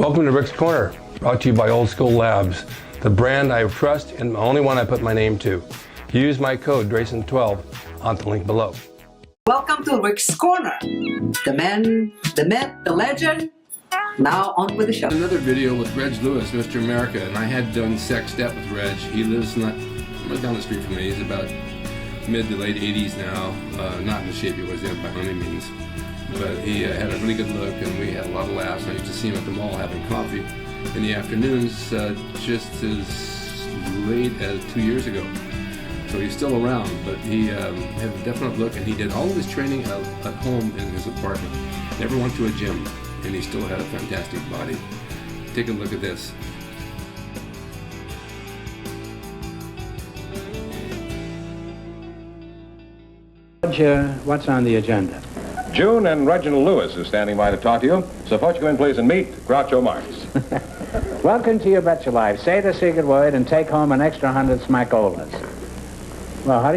Welcome to Rick's Corner, brought to you by Old School Labs, the brand I trust and the only one I put my name to. Use my code drasin12 on the link below. Welcome to Rick's Corner. The man, the myth, the legend. Now on with the show. Another video with Reg Lewis, Mr. America, and I had done sex step with Reg. He lives not down the street from me. He's about mid to late 80s now. Not in the shape he was in by any means. But he had a really good look, and we had a lot of laughs. I used to see him at the mall having coffee in the afternoons, just as late as 2 years ago. So he's still around, but he had a definite look, and he did all of his training at home in his apartment. Never went to a gym, and he still had a fantastic body. Take a look at this. What's on the agenda? June and Reginald Lewis is standing by to talk to you. So won't you go in, please, and meet Groucho Marx. Welcome to You Bet Your Life. Say the secret word and take home an extra 100 smackolas. Well, how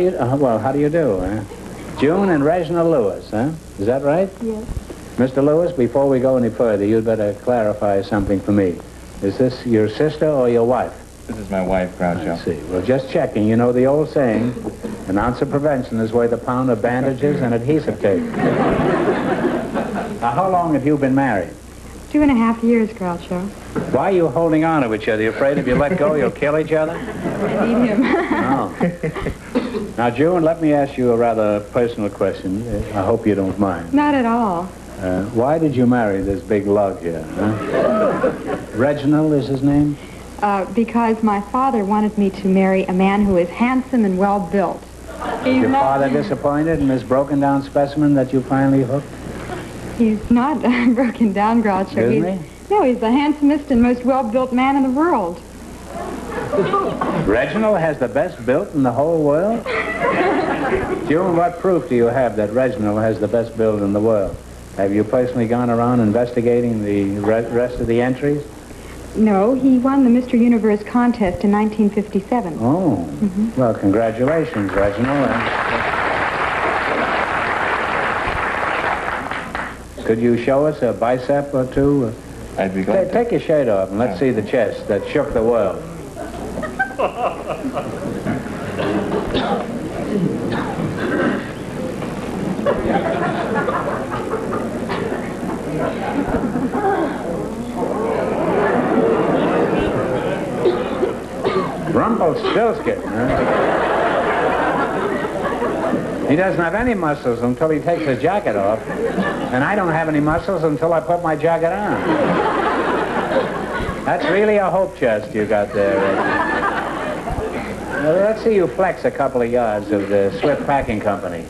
do you do, huh? June and Reginald Lewis, huh? Is that right? Yes. Mr. Lewis, before we go any further, you'd better clarify something for me. Is this your sister or your wife? This is my wife, Groucho. I see. Well, just checking. You know the old saying, an ounce of prevention is worth a pound of bandages and adhesive tape. Now, how long have you been married? 2.5 years, Groucho. Why are you holding on to each other? You afraid if you let go, you'll kill each other? I need him. No. Now, June, let me ask you a rather personal question. I hope you don't mind. Not at all. Why did you marry this big lug here? Huh? Reginald is his name? Because my father wanted me to marry a man who is handsome and well-built. Is your father disappointed in this broken-down specimen that you finally hooked? He's not broken down, Groucho. Isn't he? No, he's the handsomest and most well-built man in the world. Reginald has the best built in the whole world? June, what proof do you have that Reginald has the best build in the world? Have you personally gone around investigating the rest of the entries? No, he won the Mr. Universe contest in 1957. Oh, well, congratulations, Reginald. Could you show us a bicep or two? I'd be glad to. Take your shirt off and let's see the chest that shook the world. Rumpelstiltskin, huh? He doesn't have any muscles until he takes his jacket off, and I don't have any muscles until I put my jacket on. That's really a hope chest you got there, Reggie. Well, let's see you flex a couple of yards of the Swift Packing Company.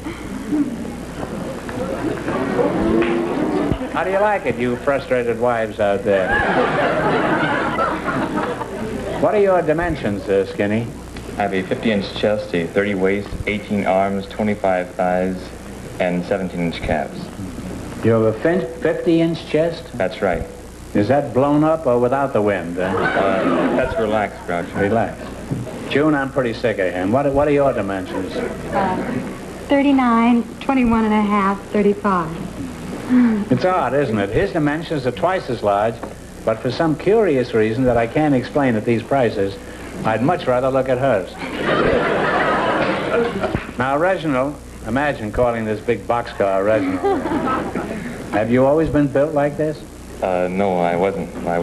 How do you like it, you frustrated wives out there? What are your dimensions, Skinny? I have a 50-inch chest, a 30 waist, 18 arms, 25 thighs, and 17-inch calves. You have a 50-inch chest? That's right. Is that blown up or without the wind? That's relaxed, Groucho. Relax. June, I'm pretty sick of him. What are your dimensions? 39, 21 and a half, 35. It's odd, isn't it? His dimensions are twice as large, but for some curious reason that I can't explain at these prices, I'd much rather look at hers. Now, Reginald, imagine calling this big boxcar Reginald. Have you always been built like this? No, I wasn't. When I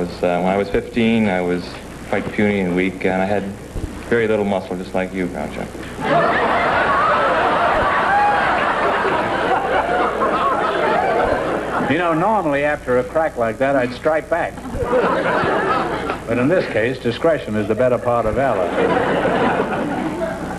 was 15, I was quite puny and weak, and I had very little muscle, just like you, Groucho. You know, normally after a crack like that, I'd strike back. But in this case, discretion is the better part of valor.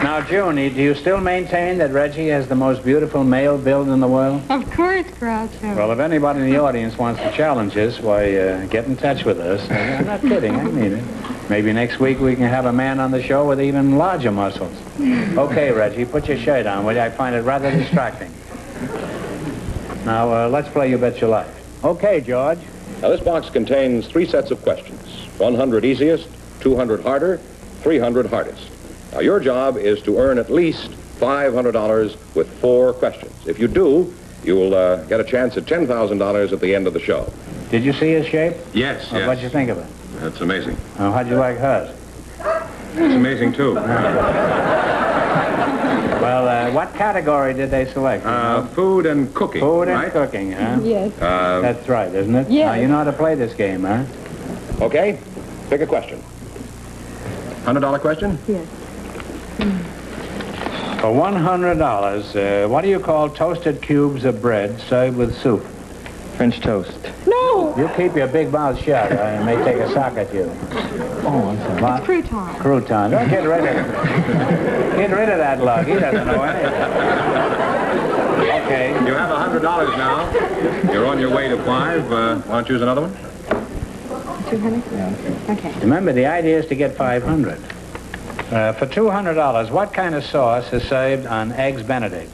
Now, June, do you still maintain that Reggie has the most beautiful male build in the world? Of course, Groucho. Well, if anybody in the audience wants to challenge us, why, get in touch with us. I'm not kidding, I mean it. Maybe next week we can have a man on the show with even larger muscles. Okay, Reggie, put your shirt on, will you? I find it rather distracting. Now, let's play You Bet Your Life. Okay, George. Now, this box contains 3 sets of questions. 100 easiest, 200 harder, 300 hardest. Now, your job is to earn at least $500 with 4 questions. If you do, you will get a chance at $10,000 at the end of the show. Did you see his shape? Yes, yes. What'd you think of it? That's amazing. How'd you like hers? It's amazing, too. Well, what category did they select? Food and cooking, Food and right? cooking, huh? Yes. That's right, isn't it? Yes. Now, you know how to play this game, huh? Okay, pick a question. $100 question? Yes. For $100, what do you call toasted cubes of bread served with soup? French toast. No! You keep your big mouth shut. I may take a sock at you. Oh, I'm sorry. What? Crouton. Crouton. Don't get rid of it. Get rid of that lug. He doesn't know anything. Okay. You have $100 now. You're on your way to 5. Want to choose another one? 200? Yeah. Okay. Remember, the idea is to get 500. For $200, what kind of sauce is served on Eggs Benedict?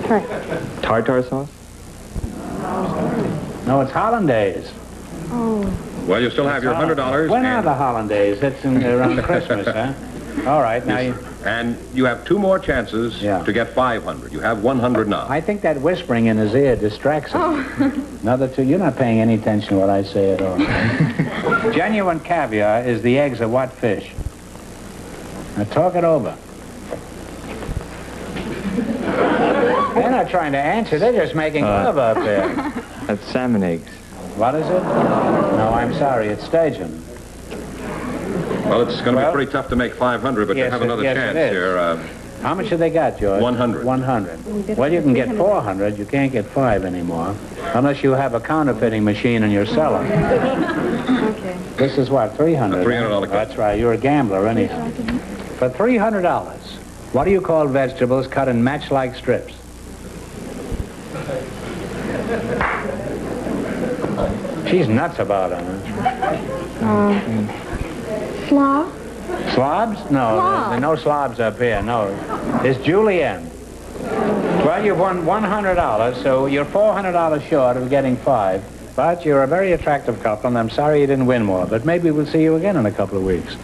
Correct. Tartar sauce? No, it's Hollandaise. Oh. Well, you still have your $100. When are the Hollandaise? It's around Christmas, huh? All right, now you... And you have 2 more chances to get 500. You have 100 now. I think that whispering in his ear distracts him. Oh. Another 2. You're not paying any attention to what I say at all. Genuine caviar is the eggs of what fish? Now talk it over. They're not trying to answer. They're just making love up there. That's salmon eggs. What is it? No, I'm sorry. It's sturgeon. Well, it's going to be pretty tough to make 500, but you have another chance here. How much have they got, George? 100. 100. Well, you can get 400. You can't get 5 anymore. Unless you have a counterfeiting machine in your cellar. Okay. This is what, 300? A $300 question. That's right. You're a gambler, anyhow. For $300, what do you call vegetables cut in match-like strips? She's nuts about it, huh? Slaw? Slobs? No, Slobs. there are no slobs up here, no. It's julienne. Well, you've won $100, so you're $400 short of getting 5. But you're a very attractive couple, and I'm sorry you didn't win more. But maybe we'll see you again in a couple of weeks,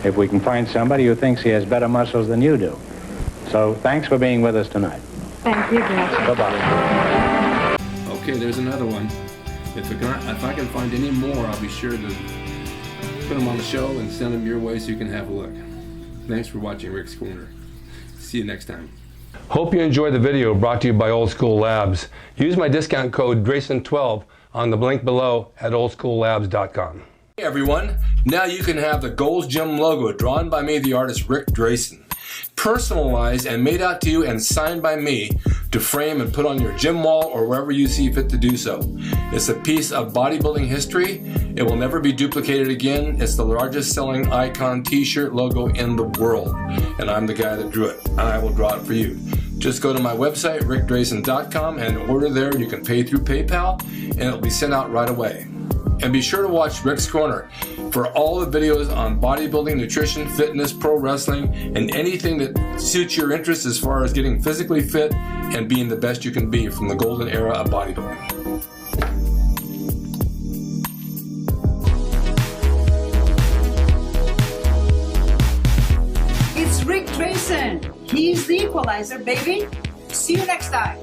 if we can find somebody who thinks he has better muscles than you do. So thanks for being with us tonight. Thank you, George. Bye-bye. Okay, there's another one. If I can find any more, I'll be sure to put them on the show and send them your way so you can have a look. Thanks for watching Rick's Corner. See you next time. Hope you enjoyed the video brought to you by Old School Labs. Use my discount code DRASIN12 on the link below at oldschoollabs.com. Hey everyone, now you can have the Gold's Gym logo drawn by me, the artist Rick Drasin. Personalized and made out to you and signed by me to frame and put on your gym wall or wherever you see fit to do so. It's a piece of bodybuilding history. It will never be duplicated again. It's the largest selling icon t-shirt logo in the world. And I'm the guy that drew it. And I will draw it for you. Just go to my website, rickdrasin.com, and order there. You can pay through PayPal and it'll be sent out right away. And be sure to watch Rick's Corner for all the videos on bodybuilding, nutrition, fitness, pro wrestling, and anything that suits your interests as far as getting physically fit and being the best you can be from the golden era of bodybuilding. It's Rick Drasin. He's the equalizer, baby. See you next time.